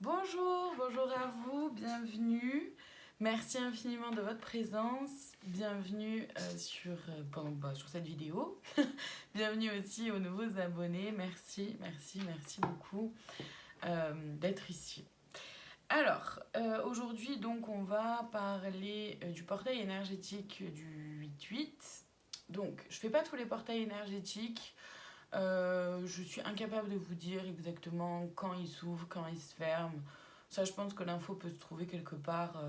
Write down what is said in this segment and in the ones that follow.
Bonjour, bonjour à vous, bienvenue. Merci infiniment de votre présence. Bienvenue sur cette vidéo. Bienvenue aussi aux nouveaux abonnés. Merci beaucoup d'être ici. Alors, aujourd'hui, donc, on va parler du portail énergétique du 8-8. Donc, je ne fais pas tous les portails énergétiques. Je suis incapable de vous dire exactement quand il s'ouvre, quand il se ferme. Ça, je pense que l'info peut se trouver quelque part.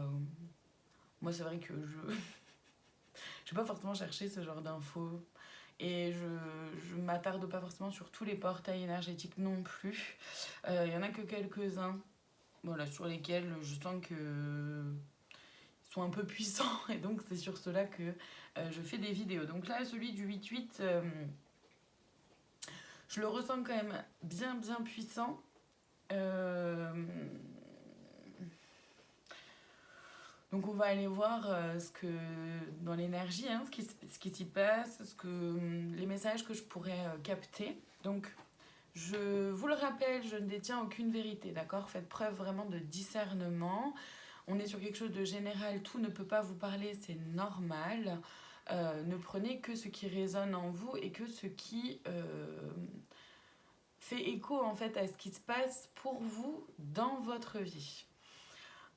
Moi, c'est vrai que je n'ai pas forcément cherché ce genre d'infos. Et je ne m'attarde pas forcément sur tous les portails énergétiques non plus. Il y en a que quelques-uns, voilà, sur lesquels je sens que sont un peu puissants. Et donc, c'est sur cela que je fais des vidéos. Donc là, celui du 8-8... je le ressens quand même bien puissant. Donc on va aller voir dans l'énergie, hein, ce qui s'y passe, les messages que je pourrais capter. Donc je vous le rappelle, je ne détiens aucune vérité, d'accord ? Faites preuve vraiment de discernement. On est sur quelque chose de général, tout ne peut pas vous parler, c'est normal. Ne prenez que ce qui résonne en vous et que ce qui fait écho en fait à ce qui se passe pour vous dans votre vie.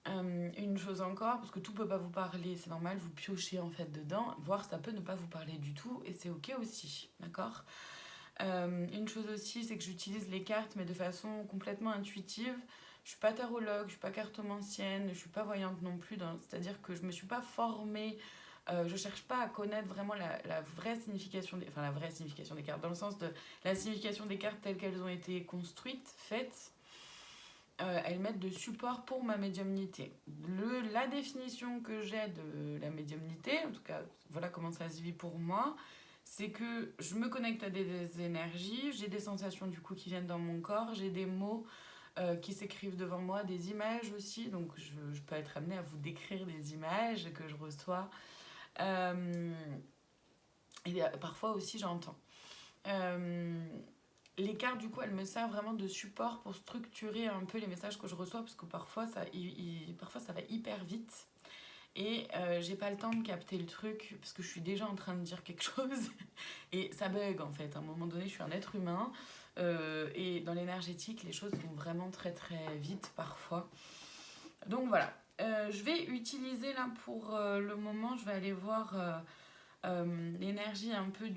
Une chose encore, parce que tout peut pas vous parler, c'est normal, vous piochez en fait dedans, voire ça peut ne pas vous parler du tout et c'est ok aussi, d'accord ? Une chose aussi, c'est que j'utilise les cartes mais de façon complètement intuitive. Je suis pas tarologue, je suis pas cartomancienne, je suis pas voyante non plus, c'est-à-dire que je me suis pas formée. Je cherche pas à connaître vraiment la vraie signification la vraie signification des cartes, dans le sens de la signification des cartes telles qu'elles ont été construites, faites. Elles mettent de support pour ma médiumnité. La définition que j'ai de la médiumnité, en tout cas, voilà comment ça se vit pour moi, c'est que je me connecte à des énergies, j'ai des sensations du coup qui viennent dans mon corps, j'ai des mots qui s'écrivent devant moi, des images aussi, donc je peux être amenée à vous décrire des images que je reçois. Et parfois aussi j'entends. Les cartes du coup elles me servent vraiment de support pour structurer un peu les messages que je reçois, parce que parfois ça va hyper vite et j'ai pas le temps de capter le truc parce que je suis déjà en train de dire quelque chose et ça bug en fait. À un moment donné je suis un être humain et dans l'énergétique les choses vont vraiment très vite parfois. Donc voilà. Je vais utiliser là pour le moment, je vais aller voir l'énergie un peu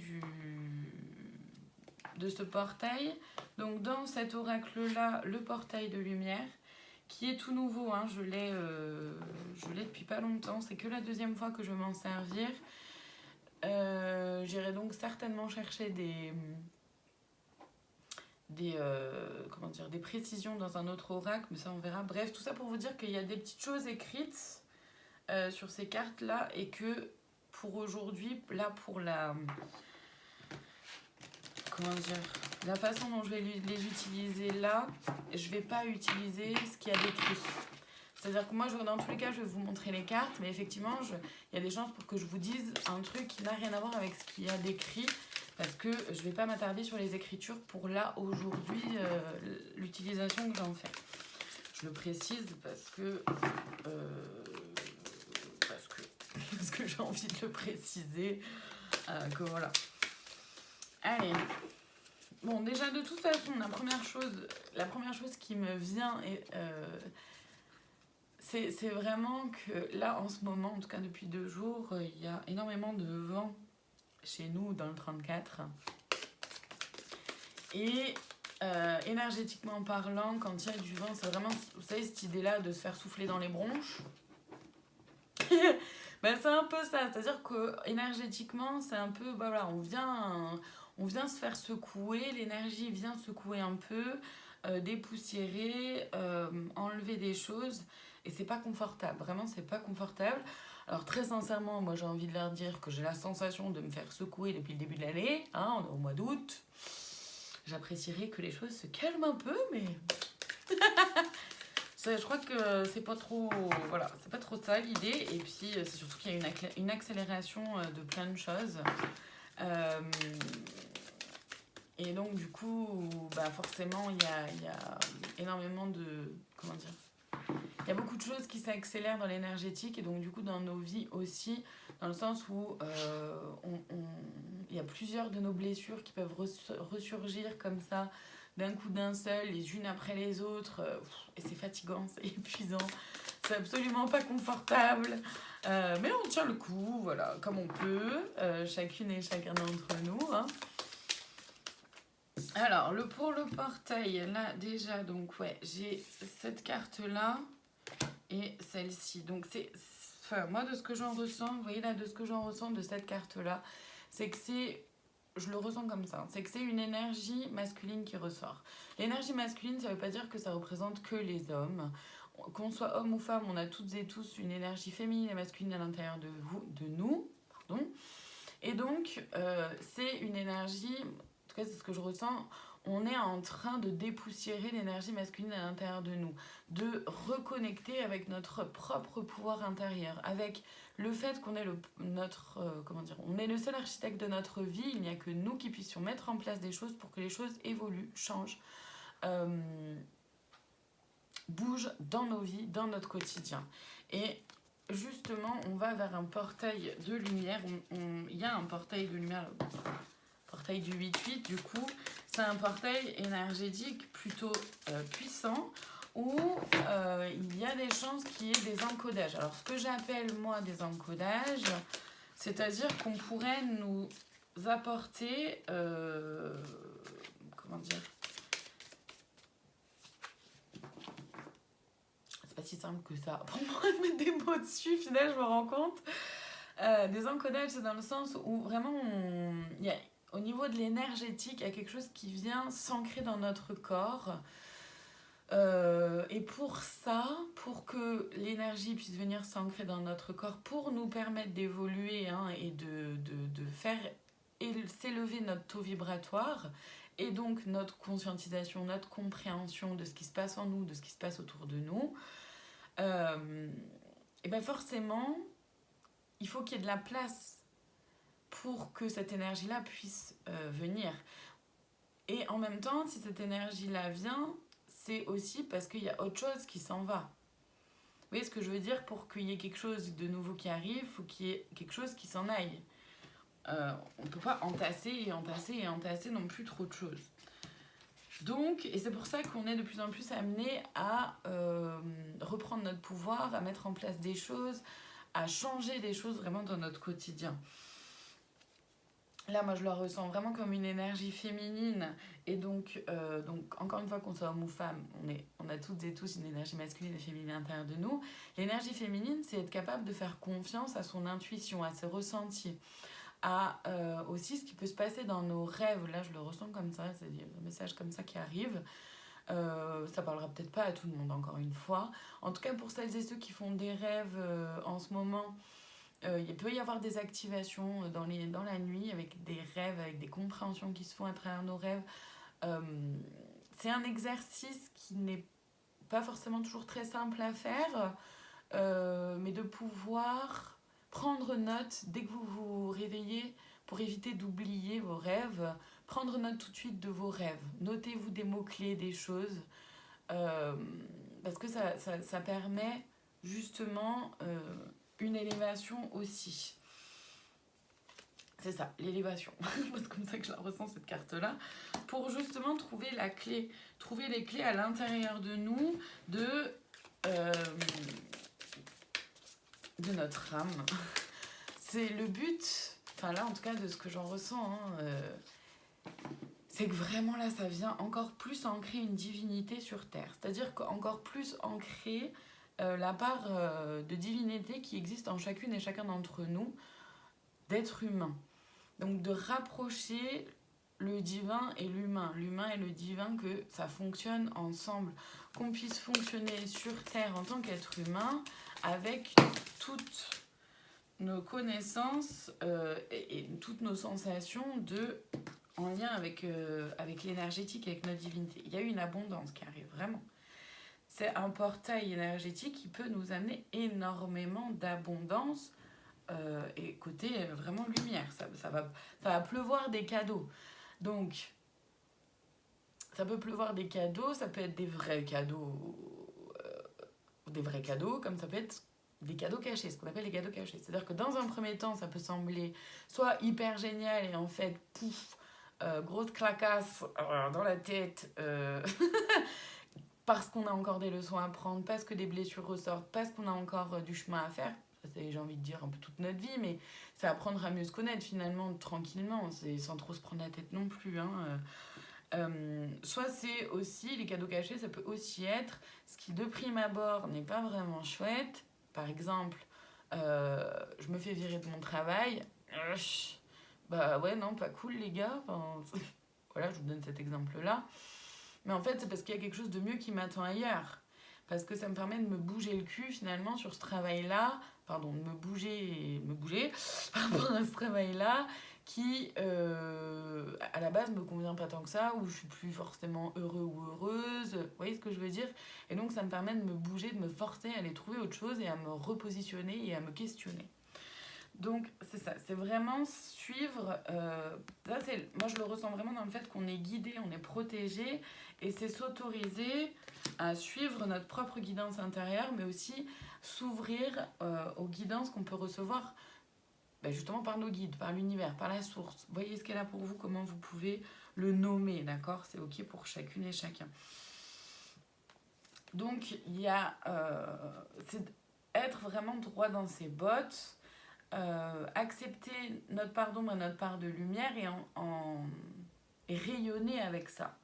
de ce portail. Donc dans cet oracle là, le portail de lumière, qui est tout nouveau, hein, je l'ai depuis pas longtemps, c'est que la deuxième fois que je vais m'en servir. J'irai donc certainement chercher des précisions dans un autre oracle, mais ça on verra. Bref, tout ça pour vous dire qu'il y a des petites choses écrites sur ces cartes là et que pour aujourd'hui, là pour la façon dont je vais les utiliser là, je vais pas utiliser ce qu'il y a d'écrit. C'est-à-dire que moi, dans tous les cas, je vais vous montrer les cartes, mais effectivement, il y a des chances pour que je vous dise un truc qui n'a rien à voir avec ce qu'il y a d'écrit, parce que je vais pas m'attarder sur les écritures pour là, aujourd'hui, l'utilisation que j'en fais. Je le précise parce que j'ai envie de le préciser, que voilà. Allez. Bon, déjà, de toute façon, la première chose qui me vient, c'est vraiment que là, en ce moment, en tout cas depuis 2 jours, il y a énormément de vent chez nous dans le 34. Et énergétiquement parlant, quand il y a du vent, c'est vraiment, vous savez, cette idée-là de se faire souffler dans les bronches. Ben, c'est un peu ça, c'est-à-dire que énergétiquement, c'est un peu, voilà, on vient se faire secouer, l'énergie vient secouer un peu, dépoussiérer, enlever des choses, et c'est pas confortable, vraiment c'est pas confortable. Alors très sincèrement, moi j'ai envie de leur dire que j'ai la sensation de me faire secouer depuis le début de l'année, hein, on est au mois d'août. J'apprécierais que les choses se calment un peu, mais je crois que c'est pas trop, voilà, c'est pas trop ça l'idée. Et puis c'est surtout qu'il y a une accélération de plein de choses. Et donc, du coup, bah forcément, il y a énormément de... Comment dire? Il y a beaucoup de choses qui s'accélèrent dans l'énergétique et donc, du coup, dans nos vies aussi, dans le sens où il y a plusieurs de nos blessures qui peuvent ressurgir comme ça, d'un coup d'un seul, les unes après les autres. Et c'est fatigant, c'est épuisant, c'est absolument pas confortable. Mais on tient le coup, voilà, comme on peut, chacune et chacun d'entre nous, hein. Alors, pour le portail, là, déjà, donc, ouais, j'ai cette carte-là et celle-ci. Donc, enfin, moi, de ce que j'en ressens, vous voyez, là, de ce que j'en ressens de cette carte-là, c'est que je le ressens comme ça, c'est que c'est une énergie masculine qui ressort. L'énergie masculine, ça veut pas dire que ça représente que les hommes. Qu'on soit homme ou femme, on a toutes et tous une énergie féminine et masculine à l'intérieur de nous, pardon. Et donc, c'est une énergie, en tout cas c'est ce que je ressens, on est en train de dépoussiérer l'énergie masculine à l'intérieur de nous, de reconnecter avec notre propre pouvoir intérieur, avec le fait qu'on est on est le seul architecte de notre vie, il n'y a que nous qui puissions mettre en place des choses pour que les choses évoluent, changent, bougent dans nos vies, dans notre quotidien. Et justement, on va vers un portail de lumière. Il y a un portail de lumière, le portail du 8-8, du coup. C'est un portail énergétique plutôt puissant où il y a des chances qu'il y ait des encodages. Alors, ce que j'appelle, moi, des encodages, c'est-à-dire qu'on pourrait nous apporter... comment dire ? Pas si simple que ça. Pour moi, de mettre des mots dessus, finalement, je me rends compte. Des encodages, c'est dans le sens où vraiment, au niveau de l'énergétique, il y a quelque chose qui vient s'ancrer dans notre corps. Et pour ça, pour que l'énergie puisse venir s'ancrer dans notre corps, pour nous permettre d'évoluer et de faire s'élever notre taux vibratoire, et donc notre conscientisation, notre compréhension de ce qui se passe en nous, de ce qui se passe autour de nous, et bien forcément, il faut qu'il y ait de la place pour que cette énergie-là puisse venir. Et en même temps, si cette énergie-là vient, c'est aussi parce qu'il y a autre chose qui s'en va. Vous voyez ce que je veux dire? Pour qu'il y ait quelque chose de nouveau qui arrive, il faut qu'il y ait quelque chose qui s'en aille. On ne peut pas entasser non plus trop de choses. Donc, et c'est pour ça qu'on est de plus en plus amené à reprendre notre pouvoir, à mettre en place des choses, à changer des choses vraiment dans notre quotidien. Là, moi, je le ressens vraiment comme une énergie féminine. Et donc encore une fois, qu'on soit homme ou femme, on a toutes et tous une énergie masculine et féminine à l'intérieur de nous. L'énergie féminine, c'est être capable de faire confiance à son intuition, à ses ressentis, à aussi ce qui peut se passer dans nos rêves. Là, je le ressens comme ça, c'est des messages comme ça qui arrivent. Ça parlera peut-être pas à tout le monde, encore une fois. En tout cas, pour celles et ceux qui font des rêves en ce moment, il peut y avoir des activations dans la nuit, avec des rêves, avec des compréhensions qui se font à travers nos rêves. C'est un exercice qui n'est pas forcément toujours très simple à faire, mais de pouvoir prendre note dès que vous vous réveillez, pour éviter d'oublier vos rêves, prendre note tout de suite de vos rêves. Notez-vous des mots-clés, des choses, parce que ça permet justement une élévation aussi. C'est ça, l'élévation. C'est comme ça que je la ressens, cette carte-là. Pour justement trouver la clé. Trouver les clés à l'intérieur de nous, de notre âme. C'est le but, enfin là en tout cas de ce que j'en ressens, c'est que vraiment là ça vient encore plus ancrer une divinité sur Terre. C'est-à-dire qu'encore plus ancrer la part de divinité qui existe en chacune et chacun d'entre nous, d'être humain. Donc de rapprocher le divin et l'humain et le divin, que ça fonctionne ensemble, qu'on puisse fonctionner sur Terre en tant qu'être humain avec toutes nos connaissances et toutes nos sensations en lien avec l'énergétique, avec notre divinité. Il y a une abondance qui arrive, vraiment. C'est un portail énergétique qui peut nous amener énormément d'abondance et côté vraiment lumière. Ça va pleuvoir des cadeaux. Donc, Ça peut pleuvoir des cadeaux, ça peut être des vrais cadeaux, comme ça peut être des cadeaux cachés, ce qu'on appelle les cadeaux cachés. C'est-à-dire que dans un premier temps, ça peut sembler soit hyper génial et en fait, pouf, grosse clacasse dans la tête, parce qu'on a encore des leçons à prendre, parce que des blessures ressortent, parce qu'on a encore du chemin à faire. Ça, c'est, j'ai envie de dire, un peu toute notre vie, mais c'est apprendre à mieux se connaître finalement, tranquillement, c'est sans trop se prendre la tête non plus. Soit c'est aussi, les cadeaux cachés, ça peut aussi être ce qui de prime abord n'est pas vraiment chouette. Par exemple, je me fais virer de mon travail. Bah ouais, non, pas cool les gars. Enfin, voilà, je vous donne cet exemple-là. Mais en fait, c'est parce qu'il y a quelque chose de mieux qui m'attend ailleurs. Parce que ça me permet de me bouger le cul finalement sur ce travail-là. Pardon, de me bouger par rapport à ce travail-là qui, à la base, me convient pas tant que ça, où je suis plus forcément heureux ou heureuse. Vous voyez ce que je veux dire? Et donc, ça me permet de me bouger, de me forcer à aller trouver autre chose et à me repositionner et à me questionner. Donc, c'est ça, c'est vraiment suivre. Ça, moi, je le ressens vraiment dans le fait qu'on est guidé, on est protégé, et c'est s'autoriser à suivre notre propre guidance intérieure, mais aussi s'ouvrir aux guidances qu'on peut recevoir justement par nos guides, par l'univers, par la source. Voyez ce qu'elle a pour vous, comment vous pouvez le nommer, d'accord? C'est ok pour chacune et chacun. Donc, il y a. C'est être vraiment droit dans ses bottes. Accepter notre part d'ombre et notre part de lumière et rayonner avec ça.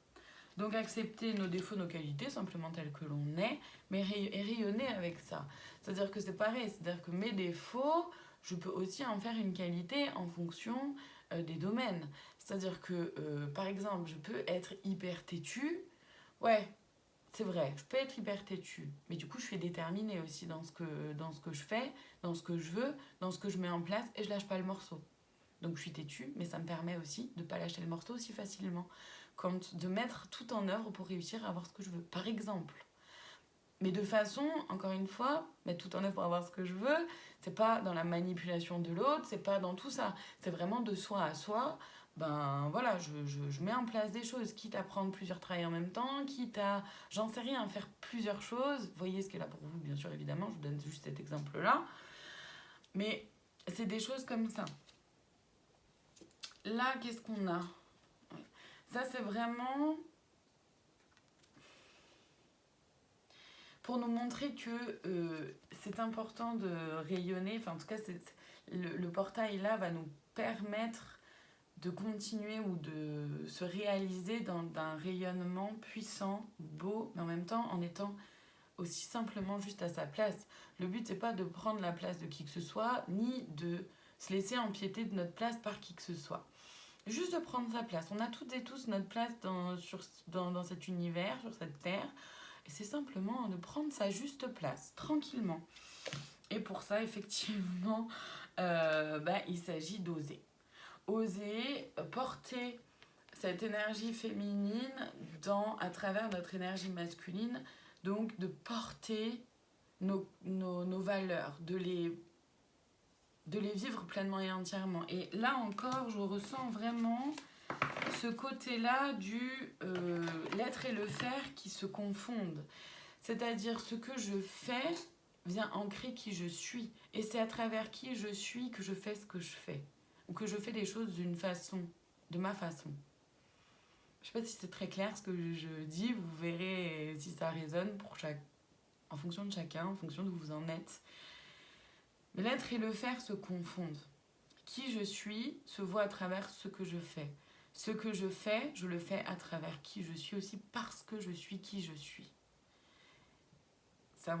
Donc accepter nos défauts, nos qualités, simplement tels que l'on est, mais rayonner avec ça. C'est-à-dire que c'est pareil, c'est-à-dire que mes défauts, je peux aussi en faire une qualité en fonction des domaines. C'est-à-dire que, par exemple, je peux être hyper têtue, ouais, c'est vrai, je peux être hyper têtue, mais du coup, je suis déterminée aussi dans ce que je fais, dans ce que je veux, dans ce que je mets en place, et je lâche pas le morceau. Donc, je suis têtue, mais ça me permet aussi de ne pas lâcher le morceau aussi facilement, comme de mettre tout en œuvre pour réussir à avoir ce que je veux, par exemple. Mais de façon, encore une fois, mettre tout en œuvre pour avoir ce que je veux, c'est pas dans la manipulation de l'autre, c'est pas dans tout ça. C'est vraiment de soi à soi. Ben voilà, je mets en place des choses, quitte à prendre plusieurs travails en même temps, quitte à, j'en sais rien, faire plusieurs choses. Vous voyez ce qu'elle a pour vous, bien sûr, évidemment, je vous donne juste cet exemple-là. Mais c'est des choses comme ça. Là, qu'est-ce qu'on a? Ça, c'est vraiment pour nous montrer que c'est important de rayonner. Enfin, en tout cas, le portail là va nous permettre de continuer ou de se réaliser dans un rayonnement puissant, beau, mais en même temps en étant aussi simplement juste à sa place. Le but, c'est pas de prendre la place de qui que ce soit, ni de se laisser empiéter de notre place par qui que ce soit. Juste de prendre sa place. On a toutes et tous notre place dans cet univers, sur cette terre. Et c'est simplement de prendre sa juste place, tranquillement. Et pour ça, effectivement, il s'agit d'oser. Oser porter cette énergie féminine à travers notre énergie masculine. Donc, de porter nos valeurs, de les vivre pleinement et entièrement. Et là encore, je ressens vraiment ce côté-là du l'être et le faire qui se confondent. C'est-à-dire ce que je fais vient ancrer qui je suis. Et c'est à travers qui je suis que je fais ce que je fais. Ou que je fais les choses de ma façon. Je ne sais pas si c'est très clair ce que je dis. Vous verrez si ça résonne en fonction de chacun, en fonction d'où vous en êtes. Mais l'être et le faire se confondent. Qui je suis se voit à travers ce que je fais. Ce que je fais, je le fais à travers qui je suis aussi parce que je suis qui je suis. C'est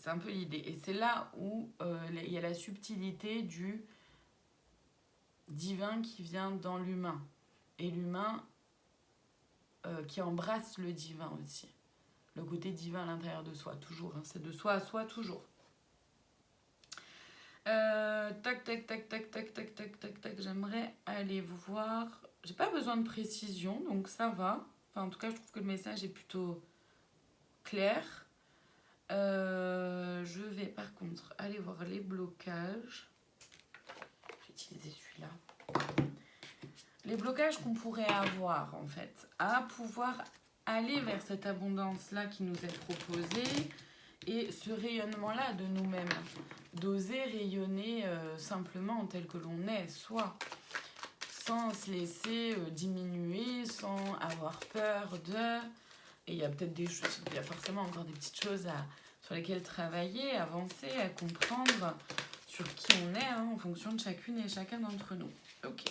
un peu l'idée. Et c'est là où il y a la subtilité du divin qui vient dans l'humain. Et l'humain qui embrasse le divin aussi. Le côté divin à l'intérieur de soi, toujours. Hein, c'est de soi à soi, toujours. Tac. J'aimerais aller voir. J'ai pas besoin de précision, donc ça va. Enfin, en tout cas, je trouve que le message est plutôt clair. Je vais par contre aller voir les blocages. Je vais utiliser celui-là. Les blocages qu'on pourrait avoir, en fait, à pouvoir aller vers cette abondance-là qui nous est proposée et ce rayonnement-là de nous-mêmes. D'oser rayonner simplement tel que l'on est, soit sans se laisser diminuer, sans avoir peur de... Et il y a peut-être des choses, il y a forcément encore des petites choses sur lesquelles travailler, avancer, à comprendre sur qui on est en fonction de chacune et chacun d'entre nous. Ok.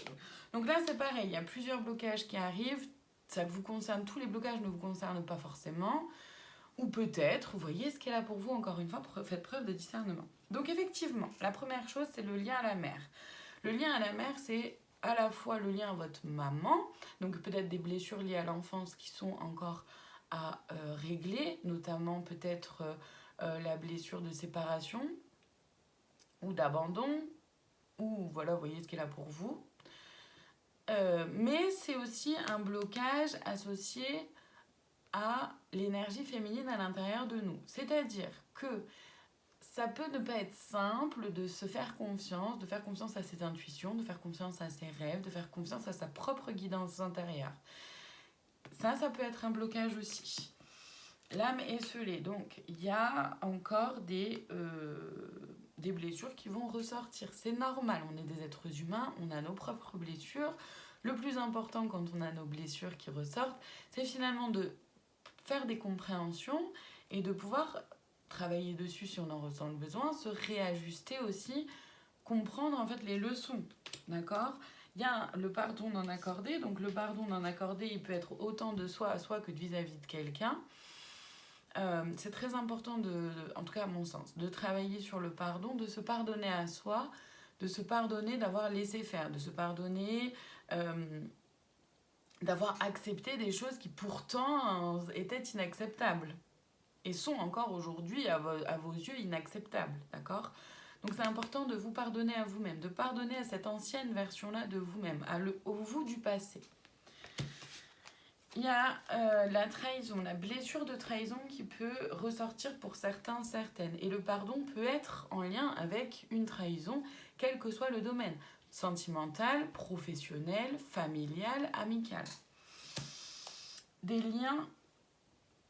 Donc là, c'est pareil, il y a plusieurs blocages qui arrivent. Ça vous concerne, tous les blocages ne vous concernent pas forcément. Ou peut-être, vous voyez ce qui est là pour vous, encore une fois, faites preuve de discernement. Donc effectivement, la première chose, c'est le lien à la mère. Le lien à la mère, c'est à la fois le lien à votre maman, donc peut-être des blessures liées à l'enfance qui sont encore à régler, notamment peut-être la blessure de séparation ou d'abandon, ou voilà, vous voyez ce qui est là pour vous. Mais c'est aussi un blocage associé à l'énergie féminine à l'intérieur de nous. C'est-à-dire que ça peut ne pas être simple de se faire confiance, de faire confiance à ses intuitions, de faire confiance à ses rêves, de faire confiance à sa propre guidance intérieure. Ça peut être un blocage aussi. L'âme esseulée, donc il y a encore des blessures qui vont ressortir. C'est normal, on est des êtres humains, on a nos propres blessures. Le plus important quand on a nos blessures qui ressortent, c'est finalement de faire des compréhensions et de pouvoir travailler dessus si on en ressent le besoin, se réajuster aussi, comprendre en fait les leçons, d'accord ? Il y a le pardon non accordé, donc le pardon non accordé, il peut être autant de soi à soi que de vis-à-vis de quelqu'un. C'est très important, en tout cas à mon sens, de travailler sur le pardon, de se pardonner à soi, de se pardonner d'avoir laissé faire, de se pardonner d'avoir accepté des choses qui pourtant étaient inacceptables et sont encore aujourd'hui à vos yeux inacceptables, d'accord ? Donc c'est important de vous pardonner à vous-même, de pardonner à cette ancienne version-là de vous-même, au vous du passé. Il y a la trahison, la blessure de trahison qui peut ressortir pour certains, certaines. Et le pardon peut être en lien avec une trahison, quel que soit le domaine. Sentimental, professionnel, familial, amical. Des liens...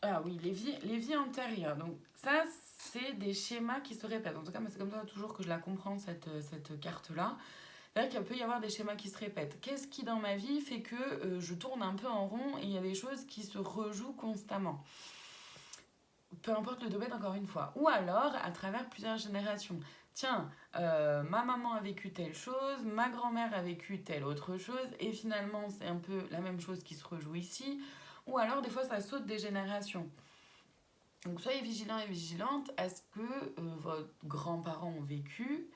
Ah oui, les vies antérieures. Donc ça, c'est des schémas qui se répètent. En tout cas, c'est comme ça toujours que je la comprends, cette carte-là. C'est-à-dire qu'il peut y avoir des schémas qui se répètent. Qu'est-ce qui, dans ma vie, fait que je tourne un peu en rond et il y a des choses qui se rejouent constamment ? Peu importe le domaine, encore une fois. Ou alors, à travers plusieurs générations. Tiens, ma maman a vécu telle chose, ma grand-mère a vécu telle autre chose, et finalement, c'est un peu la même chose qui se rejoue ici. Ou alors, des fois, ça saute des générations. Donc, soyez vigilants et vigilantes à ce que vos grands-parents ont vécu.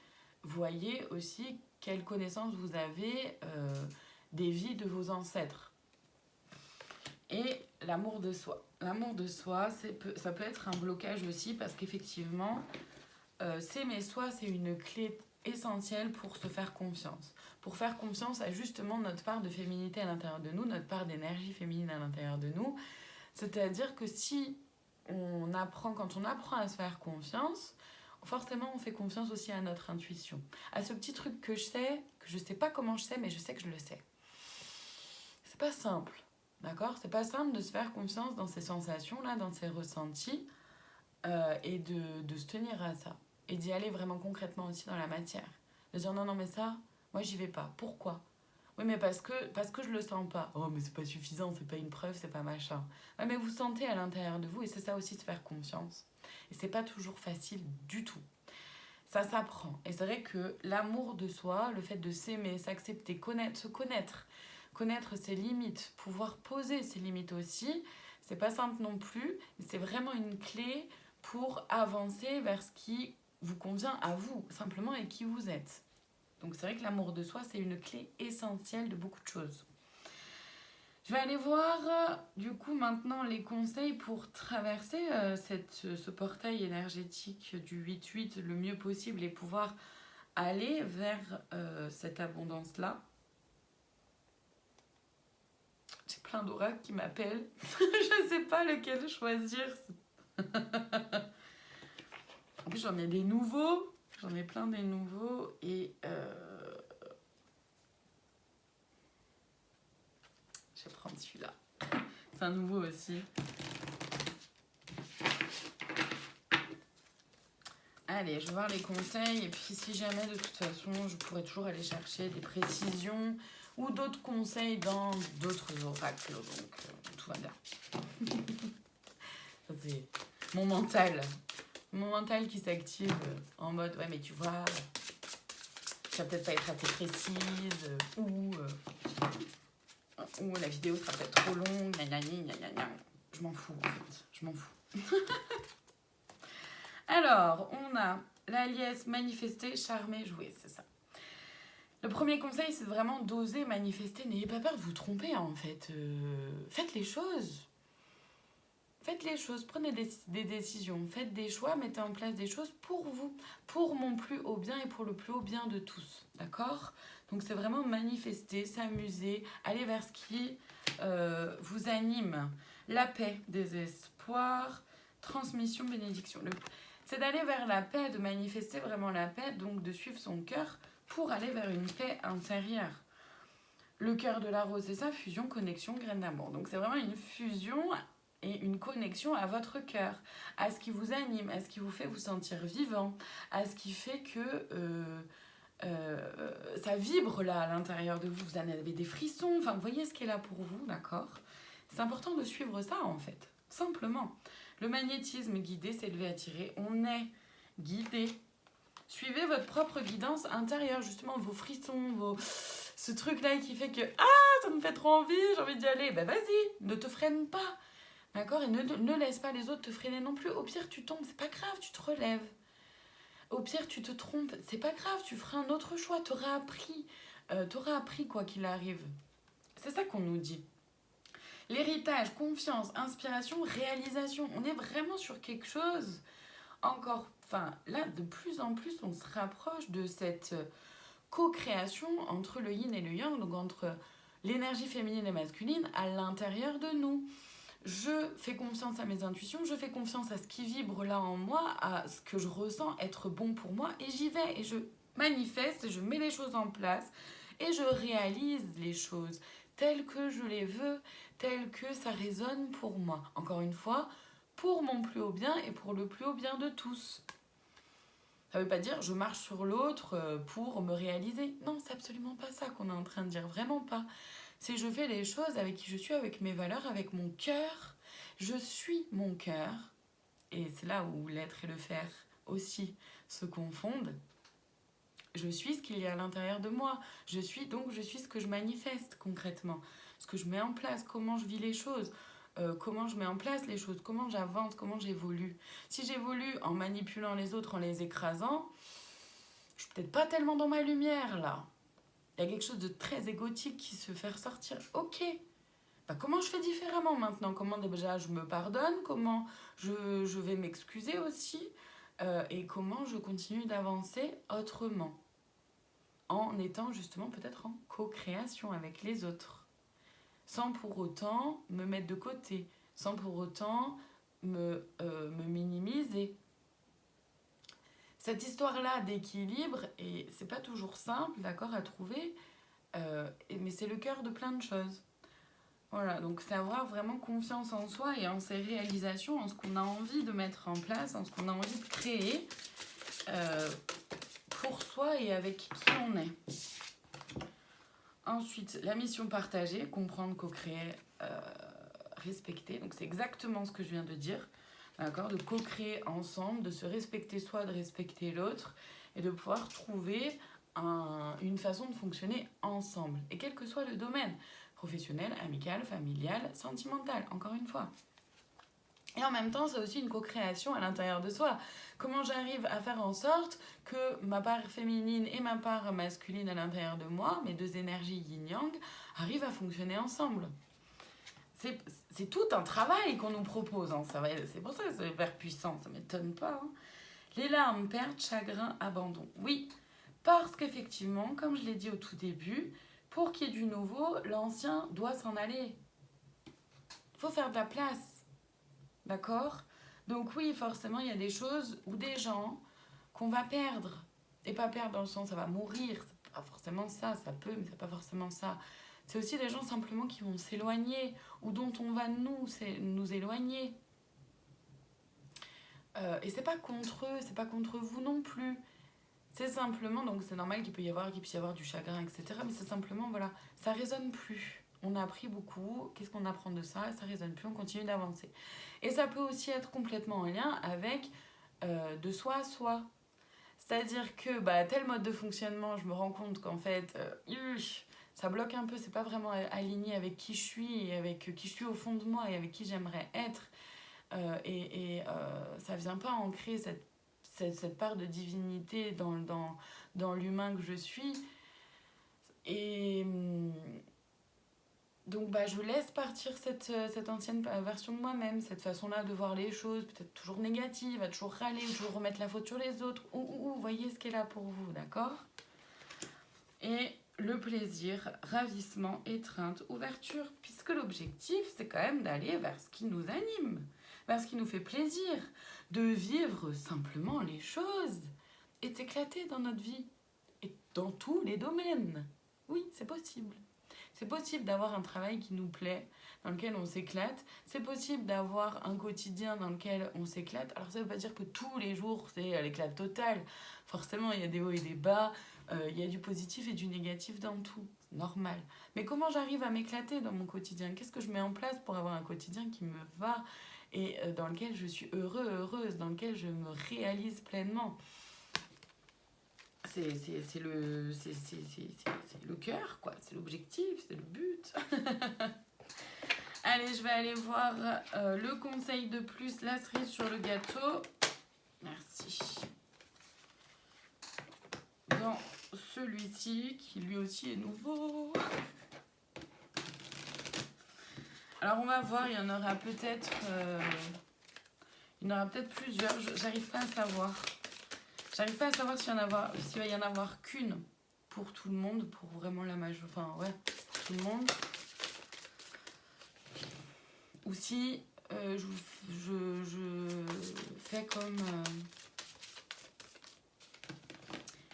Voyez aussi quelle connaissance vous avez des vies de vos ancêtres. Et l'amour de soi. L'amour de soi, ça peut être un blocage aussi parce qu'effectivement, s'aimer soi, c'est une clé essentielle pour se faire confiance. Pour faire confiance à justement notre part de féminité à l'intérieur de nous, notre part d'énergie féminine à l'intérieur de nous. C'est-à-dire que si quand on apprend à se faire confiance, forcément on fait confiance aussi à notre intuition. À ce petit truc que je sais pas comment je sais, mais je sais que je le sais. C'est pas simple, d'accord ? C'est pas simple de se faire confiance dans ces sensations-là, dans ces ressentis, et de se tenir à ça. Et d'y aller vraiment concrètement aussi dans la matière. De dire non, mais ça, moi j'y vais pas. Pourquoi ? Oui, mais parce que je le sens pas. Oh, mais c'est pas suffisant, c'est pas une preuve, c'est pas machin. Ouais, mais vous sentez à l'intérieur de vous, et c'est ça aussi de faire confiance. Et c'est pas toujours facile du tout. Ça s'apprend. Et c'est vrai que l'amour de soi, le fait de s'aimer, s'accepter, se connaître ses limites, pouvoir poser ses limites aussi, c'est pas simple non plus, mais c'est vraiment une clé pour avancer vers ce qui vous convient à vous, simplement, et qui vous êtes. Donc c'est vrai que l'amour de soi, c'est une clé essentielle de beaucoup de choses. Je vais aller voir du coup maintenant les conseils pour traverser ce portail énergétique du 8-8 le mieux possible et pouvoir aller vers cette abondance-là. J'ai plein d'oracles qui m'appellent. Je ne sais pas lequel choisir. En plus, j'en ai des nouveaux. J'en ai plein des nouveaux et... Je vais prendre celui-là. C'est un nouveau aussi. Allez, je vais voir les conseils. Et puis, si jamais, de toute façon, je pourrais toujours aller chercher des précisions ou d'autres conseils dans d'autres oracles. Donc, tout va bien. C'est mon mental. Mon mental qui s'active en mode, ouais, mais tu vois, ça va peut-être pas être assez précise, ou la vidéo sera peut-être trop longue, gna gna gna gna gna. Je m'en fous, en fait. Je m'en fous. Alors, on a la liesse, manifester, charmer, jouer, c'est ça. Le premier conseil, c'est vraiment d'oser manifester. N'ayez pas peur de vous tromper, en fait. Faites les choses. Faites les choses, prenez des décisions, faites des choix, mettez en place des choses pour vous, pour mon plus haut bien et pour le plus haut bien de tous, d'accord? Donc c'est vraiment manifester, s'amuser, aller vers ce qui vous anime. La paix, des espoirs, transmission, bénédiction. C'est d'aller vers la paix, de manifester vraiment la paix, donc de suivre son cœur pour aller vers une paix intérieure. Le cœur de la rose, c'est ça, fusion, connexion, graine d'amour. Donc c'est vraiment une fusion et une connexion à votre cœur, à ce qui vous anime, à ce qui vous fait vous sentir vivant, à ce qui fait que ça vibre là à l'intérieur de vous, vous en avez des frissons, enfin vous voyez ce qui est là pour vous, d'accord? C'est important de suivre ça en fait, simplement. Le magnétisme guidé, c'est levé attiré, on est guidé. Suivez votre propre guidance intérieure, justement vos frissons, ce truc-là qui fait que « Ah, ça me fait trop envie, j'ai envie d'y aller », ben vas-y, ne te freine pas. D'accord? Et ne laisse pas les autres te freiner non plus. Au pire, tu tombes, c'est pas grave, tu te relèves. Au pire, tu te trompes, c'est pas grave, tu feras un autre choix. T'auras appris quoi qu'il arrive. C'est ça qu'on nous dit. L'héritage, confiance, inspiration, réalisation. On est vraiment sur quelque chose encore... Enfin, là, de plus en plus, on se rapproche de cette co-création entre le yin et le yang, donc entre l'énergie féminine et masculine à l'intérieur de nous. Je fais confiance à mes intuitions, je fais confiance à ce qui vibre là en moi, à ce que je ressens être bon pour moi, et j'y vais, et je manifeste, et je mets les choses en place, et je réalise les choses telles que je les veux, telles que ça résonne pour moi. Encore une fois, pour mon plus haut bien et pour le plus haut bien de tous. Ça veut pas dire je marche sur l'autre pour me réaliser. Non, c'est absolument pas ça qu'on est en train de dire, vraiment pas. C'est je fais les choses avec qui je suis, avec mes valeurs, avec mon cœur. Je suis mon cœur. Et c'est là où l'être et le faire aussi se confondent. Je suis ce qu'il y a à l'intérieur de moi. Je suis ce que je manifeste concrètement. Ce que je mets en place, comment je vis les choses. Comment je mets en place les choses, comment j'avance, comment j'évolue. Si j'évolue en manipulant les autres, en les écrasant, je suis peut-être pas tellement dans ma lumière là. Il y a quelque chose de très égotique qui se fait ressortir. Ok, bah, comment je fais différemment maintenant? Comment déjà je me pardonne? Comment je vais m'excuser aussi? Et comment je continue d'avancer autrement? En étant justement peut-être en co-création avec les autres. Sans pour autant me mettre de côté, sans pour autant me minimiser. Cette histoire-là d'équilibre, et c'est pas toujours simple, d'accord, à trouver, mais c'est le cœur de plein de choses. Voilà, donc c'est avoir vraiment confiance en soi et en ses réalisations, en ce qu'on a envie de mettre en place, en ce qu'on a envie de créer pour soi et avec qui on est. Ensuite, la mission partagée, comprendre, co-créer, respecter. Donc c'est exactement ce que je viens de dire, d'accord, de co-créer ensemble, de se respecter soi, de respecter l'autre et de pouvoir trouver une façon de fonctionner ensemble. Et quel que soit le domaine, professionnel, amical, familial, sentimental, encore une fois. Et en même temps, c'est aussi une co-création à l'intérieur de soi. Comment j'arrive à faire en sorte que ma part féminine et ma part masculine à l'intérieur de moi, mes deux énergies yin-yang, arrivent à fonctionner ensemble. C'est tout un travail qu'on nous propose. Hein. C'est pour ça que c'est hyper puissant, ça ne m'étonne pas. Hein. Les larmes, perte, chagrin, abandon. Oui, parce qu'effectivement, comme je l'ai dit au tout début, pour qu'il y ait du nouveau, l'ancien doit s'en aller. Il faut faire de la place. D'accord? Donc oui, forcément, il y a des choses ou des gens qu'on va perdre. Et pas perdre dans le sens, ça va mourir. C'est pas forcément ça, ça peut, mais c'est pas forcément ça. C'est aussi des gens simplement qui vont s'éloigner ou dont on va nous éloigner. Et c'est pas contre eux, c'est pas contre vous non plus. C'est simplement, donc c'est normal qu'il puisse y avoir du chagrin, etc. Mais c'est simplement, voilà, ça résonne plus. On a appris beaucoup, qu'est-ce qu'on apprend de ça? Ça résonne plus, on continue d'avancer. Et ça peut aussi être complètement en lien avec de soi à soi. C'est-à-dire que tel mode de fonctionnement, je me rends compte qu'en fait, ça bloque un peu, c'est pas vraiment aligné avec qui je suis, et avec qui je suis au fond de moi et avec qui j'aimerais être. Ça vient pas ancrer cette part de divinité dans l'humain que je suis. Et donc je laisse partir cette ancienne version de moi-même, cette façon-là de voir les choses, peut-être toujours négative, à toujours râler, toujours remettre la faute sur les autres. Ou voyez ce qui est là pour vous, d'accord? Et le plaisir, ravissement, étreinte, ouverture, puisque l'objectif, c'est quand même d'aller vers ce qui nous anime, vers ce qui nous fait plaisir, de vivre simplement les choses et d'éclater dans notre vie, et dans tous les domaines. Oui, c'est possible. C'est possible d'avoir un travail qui nous plaît, dans lequel on s'éclate. C'est possible d'avoir un quotidien dans lequel on s'éclate. Alors ça ne veut pas dire que tous les jours, c'est l'éclat total. Forcément, il y a des hauts et des bas. Il y a du positif et du négatif dans tout. C'est normal. Mais comment j'arrive à m'éclater dans mon quotidien? Qu'est-ce que je mets en place pour avoir un quotidien qui me va et dans lequel je suis heureuse, dans lequel je me réalise pleinement? C'est le cœur, quoi. C'est l'objectif, c'est le but. Allez, je vais aller voir le conseil de plus, la cerise sur le gâteau. Merci. Dans celui-ci, qui lui aussi est nouveau. Alors, on va voir, il y en aura peut-être plusieurs. J'arrive pas à savoir. J'arrive pas à savoir s'il va y en avoir qu'une pour tout le monde, pour vraiment la majorité, enfin ouais, pour tout le monde. Ou si je fais comme...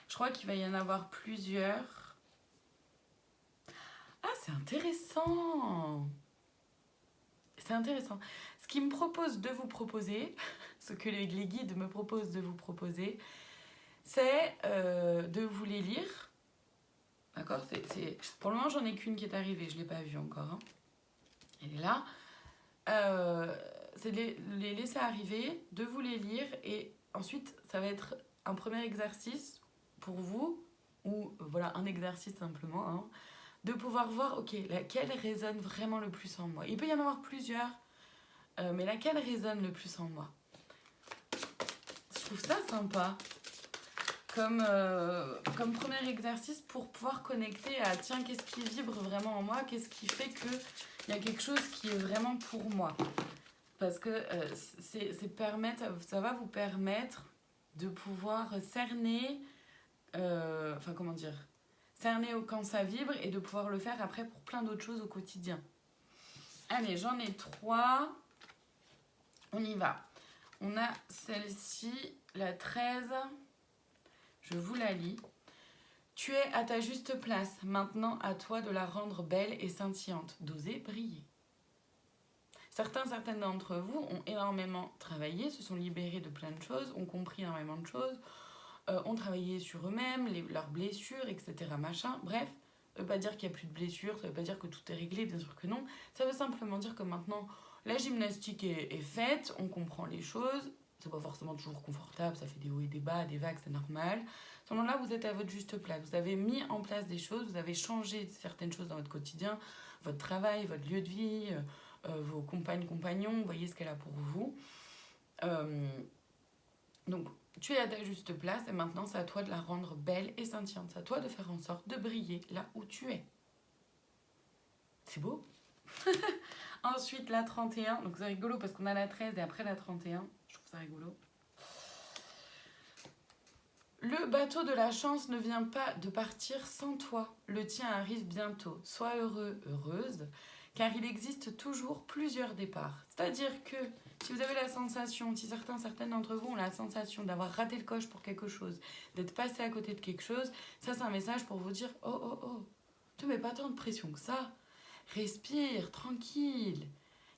je crois qu'il va y en avoir plusieurs. Ah, c'est intéressant! C'est intéressant. Ce qu'ils me proposent de vous proposer, ce que les guides me proposent de vous proposer, c'est de vous les lire. D'accord? Pour le moment, j'en ai qu'une qui est arrivée, je ne l'ai pas vue encore. Hein. Elle est là. C'est de les laisser arriver, de vous les lire, et ensuite, ça va être un premier exercice pour vous, ou voilà, un exercice simplement, hein, de pouvoir voir, ok, laquelle résonne vraiment le plus en moi. Il peut y en avoir plusieurs, mais laquelle résonne le plus en moi? Je trouve ça sympa. Comme premier exercice pour pouvoir connecter à tiens, qu'est-ce qui vibre vraiment en moi, qu'est-ce qui fait qu'il y a quelque chose qui est vraiment pour moi. Parce que ça va vous permettre de pouvoir cerner, cerner quand ça vibre et de pouvoir le faire après pour plein d'autres choses au quotidien. Allez, j'en ai 3. On y va. On a celle-ci, la 13. Je vous la lis. Tu es à ta juste place. Maintenant, à toi de la rendre belle et scintillante, d'oser briller. Certaines d'entre vous ont énormément travaillé, se sont libérés de plein de choses, ont compris énormément de choses, ont travaillé sur eux-mêmes, leurs blessures, etc. Machin. Bref, ça ne veut pas dire qu'il n'y a plus de blessures, ça ne veut pas dire que tout est réglé, bien sûr que non. Ça veut simplement dire que maintenant, la gymnastique est faite, on comprend les choses. C'est pas forcément toujours confortable, ça fait des hauts et des bas, des vagues, c'est normal. À ce moment-là, vous êtes à votre juste place. Vous avez mis en place des choses, vous avez changé certaines choses dans votre quotidien, votre travail, votre lieu de vie, vos compagnes, compagnons, vous voyez ce qu'elle a pour vous. Donc, tu es à ta juste place et maintenant, c'est à toi de la rendre belle et scintillante. C'est à toi de faire en sorte de briller là où tu es. C'est beau. Ensuite, la 31. Donc, c'est rigolo parce qu'on a la 13 et après la 31. Je trouve ça rigolo. Le bateau de la chance ne vient pas de partir sans toi. Le tien arrive bientôt. Sois heureux, heureuse, car il existe toujours plusieurs départs. C'est-à-dire que si vous avez la sensation, si certaines d'entre vous ont la sensation d'avoir raté le coche pour quelque chose, d'être passé à côté de quelque chose, ça c'est un message pour vous dire « Oh, oh, oh !» te mets pas tant de pression que ça. Respire, tranquille.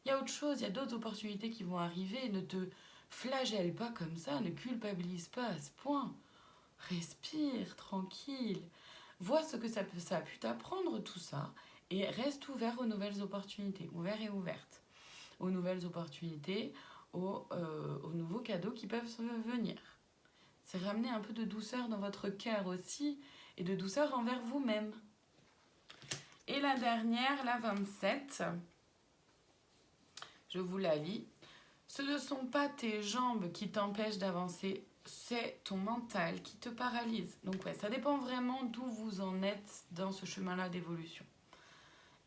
Il y a autre chose, il y a d'autres opportunités qui vont arriver. Ne te flagelle pas comme ça, ne culpabilise pas à ce point. Respire, tranquille. Vois ce que ça a pu t'apprendre tout ça et reste ouvert aux nouvelles opportunités, ouvert et ouverte, aux nouvelles opportunités, aux nouveaux cadeaux qui peuvent se venir. C'est ramener un peu de douceur dans votre cœur aussi et de douceur envers vous-même. Et la dernière, la 27, je vous la lis. Ce ne sont pas tes jambes qui t'empêchent d'avancer, c'est ton mental qui te paralyse. Donc ouais, ça dépend vraiment d'où vous en êtes dans ce chemin-là d'évolution.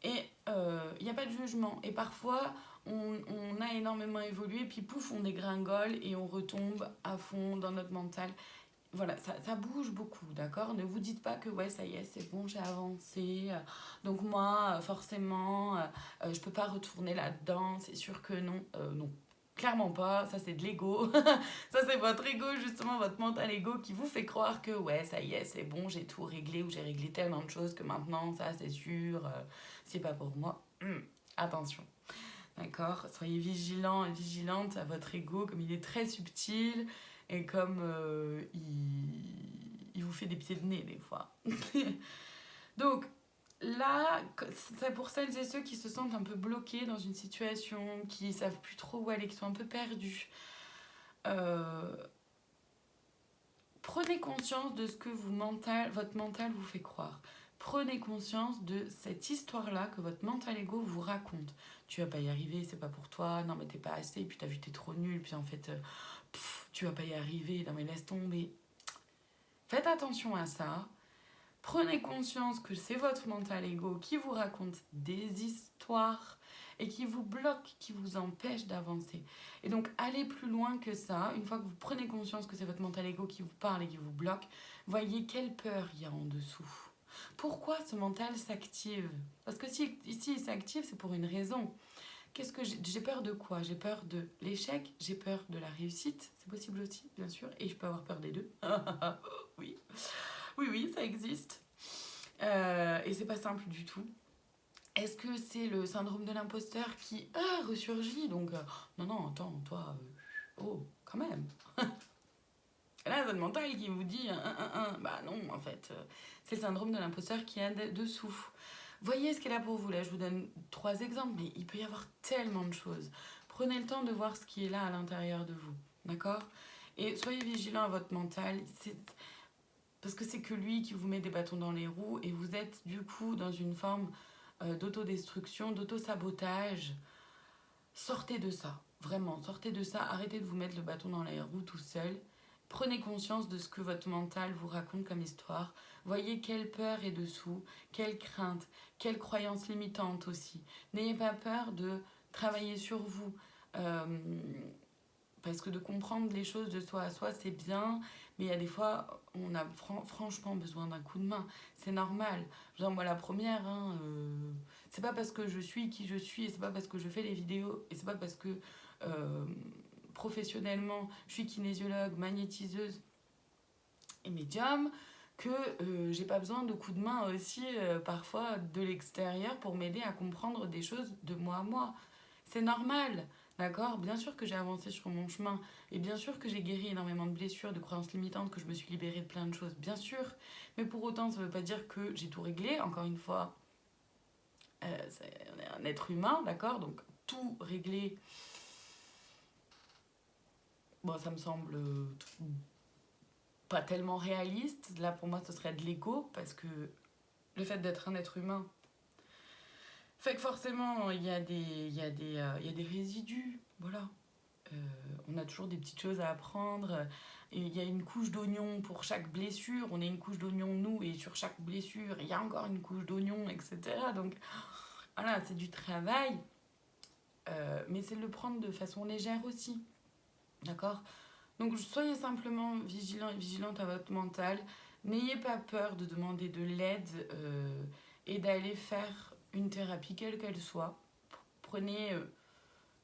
Et il n'y a pas de jugement. Et parfois, on a énormément évolué, puis pouf, on dégringole et on retombe à fond dans notre mental. Voilà, ça bouge beaucoup, d'accord? Ne vous dites pas que ouais, ça y est, c'est bon, j'ai avancé. Donc moi, forcément, je peux pas retourner là-dedans. C'est sûr que non. Non, clairement pas. Ça, c'est de l'ego. Ça, c'est votre ego, justement, votre mental ego qui vous fait croire que ouais, ça y est, c'est bon, j'ai tout réglé ou j'ai réglé tellement de choses que maintenant, ça, c'est sûr, c'est pas pour moi. Attention. D'accord? Soyez vigilants et vigilantes à votre ego, comme il est très subtil et comme il vous fait des pieds de nez des fois. Donc là, c'est pour celles et ceux qui se sentent un peu bloqués dans une situation, qui savent plus trop où aller, qui sont un peu perdus. Prenez conscience de ce que votre mental vous fait croire. Prenez conscience de cette histoire-là que votre mental ego vous raconte. Tu vas pas y arriver, c'est pas pour toi, non mais t'es pas assez, puis t'as vu t'es trop nul, puis en fait, tu vas pas y arriver, non mais laisse tomber. Faites attention à ça. Prenez conscience que c'est votre mental ego qui vous raconte des histoires et qui vous bloque, qui vous empêche d'avancer. Et donc, allez plus loin que ça. Une fois que vous prenez conscience que c'est votre mental ego qui vous parle et qui vous bloque, voyez quelle peur il y a en dessous. Pourquoi ce mental s'active? Parce que si il s'active, c'est pour une raison. Qu'est-ce que j'ai peur de quoi? J'ai peur de l'échec, j'ai peur de la réussite, c'est possible aussi, bien sûr, et je peux avoir peur des deux. Oui. Oui, ça existe. Et c'est pas simple du tout. Est-ce que c'est le syndrome de l'imposteur qui ressurgit? Donc, non, attends, toi, oh, quand même. Là, c'est le mental qui vous dit, bah non, en fait, c'est le syndrome de l'imposteur qui est dessous. Voyez ce qu'elle a pour vous. Là, je vous donne 3 exemples, mais il peut y avoir tellement de choses. Prenez le temps de voir ce qui est là à l'intérieur de vous, d'accord? Et soyez vigilant à votre mental. Parce que c'est que lui qui vous met des bâtons dans les roues et vous êtes du coup dans une forme d'autodestruction, d'auto-sabotage. Sortez de ça, vraiment, sortez de ça. Arrêtez de vous mettre le bâton dans les roues tout seul. Prenez conscience de ce que votre mental vous raconte comme histoire. Voyez quelle peur est dessous, quelle crainte, quelle croyance limitante aussi. N'ayez pas peur de travailler sur vous. Parce que de comprendre les choses de soi à soi, c'est bien, mais il y a des fois, on a franchement besoin d'un coup de main. C'est normal. Genre, moi, la première, c'est pas parce que je suis qui je suis, et c'est pas parce que je fais les vidéos, et c'est pas parce que professionnellement, je suis kinésiologue, magnétiseuse et médium, que j'ai pas besoin de coups de main aussi, parfois, de l'extérieur pour m'aider à comprendre des choses de moi à moi. C'est normal. D'accord? Bien sûr que j'ai avancé sur mon chemin et bien sûr que j'ai guéri énormément de blessures, de croyances limitantes, que je me suis libérée de plein de choses, bien sûr. Mais pour autant, ça ne veut pas dire que j'ai tout réglé. Encore une fois, on est un être humain, d'accord? Donc tout régler, bon, ça me semble pas tellement réaliste. Là, pour moi, ce serait de l'ego parce que le fait d'être un être humain fait que forcément, il y a des résidus, voilà. On a toujours des petites choses à apprendre. Et il y a une couche d'oignon pour chaque blessure. On est une couche d'oignon, nous, et sur chaque blessure, il y a encore une couche d'oignon, etc. Donc, voilà, c'est du travail. Mais c'est de le prendre de façon légère aussi. D'accord? Donc, soyez simplement vigilants et vigilantes à votre mental. N'ayez pas peur de demander de l'aide et d'aller faire une thérapie, quelle qu'elle soit. Prenez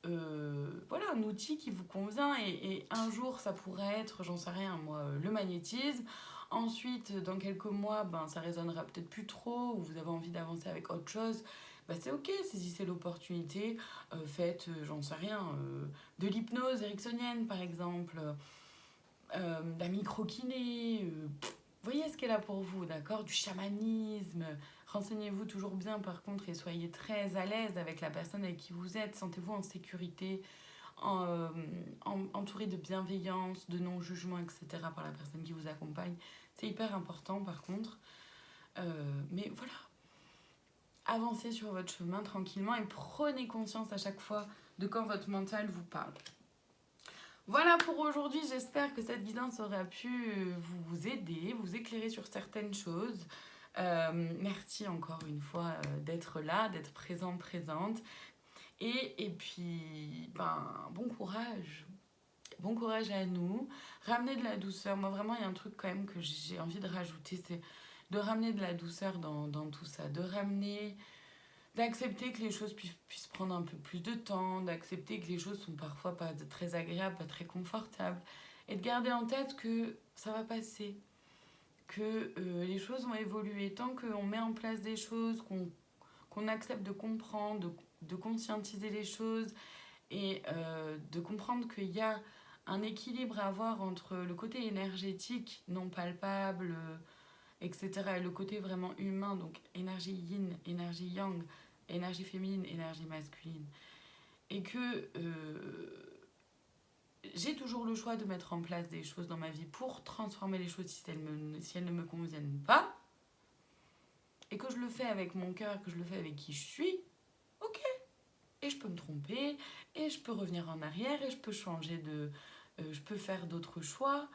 voilà, un outil qui vous convient et un jour ça pourrait être, j'en sais rien moi, le magnétisme. Ensuite, dans quelques mois, ben, ça résonnera peut-être plus trop, ou vous avez envie d'avancer avec autre chose. Ben, c'est ok, saisissez l'opportunité, faites, j'en sais rien, de l'hypnose ericksonienne par exemple, de la micro-kiné, voyez ce qu'elle a pour vous, d'accord? Du chamanisme. Renseignez-vous toujours bien par contre et soyez très à l'aise avec la personne avec qui vous êtes. Sentez-vous en sécurité, entouré de bienveillance, de non-jugement, etc. par la personne qui vous accompagne. C'est hyper important par contre. Mais voilà, avancez sur votre chemin tranquillement et prenez conscience à chaque fois de quand votre mental vous parle. Voilà pour aujourd'hui, j'espère que cette guidance aura pu vous aider, vous éclairer sur certaines choses. Merci encore une fois d'être là, d'être présent, présente. Et puis, ben, bon courage. Bon courage à nous. Ramener de la douceur. Moi, vraiment, il y a un truc quand même que j'ai envie de rajouter, c'est de ramener de la douceur dans tout ça. D'accepter que les choses puissent prendre un peu plus de temps, d'accepter que les choses sont parfois pas très agréables, pas très confortables, et de garder en tête que ça va passer, que les choses vont évoluer. Tant qu'on met en place des choses, qu'on accepte de comprendre, de conscientiser les choses, et de comprendre qu'il y a un équilibre à avoir entre le côté énergétique, non palpable, etc., et le côté vraiment humain, donc énergie yin, énergie yang, énergie féminine, énergie masculine. Et que j'ai toujours le choix de mettre en place des choses dans ma vie pour transformer les choses si elles ne me conviennent pas. Et que je le fais avec mon cœur, que je le fais avec qui je suis, ok. Et je peux me tromper, et je peux revenir en arrière, et je peux changer je peux faire d'autres choix,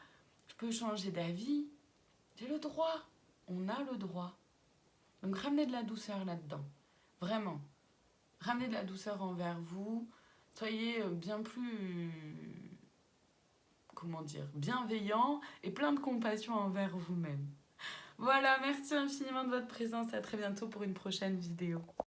je peux changer d'avis. J'ai le droit. On a le droit. Donc ramenez de la douceur là-dedans. Vraiment. Ramenez de la douceur envers vous. Soyez bien plus, comment dire, bienveillant et plein de compassion envers vous-même. Voilà, merci infiniment de votre présence. À très bientôt pour une prochaine vidéo.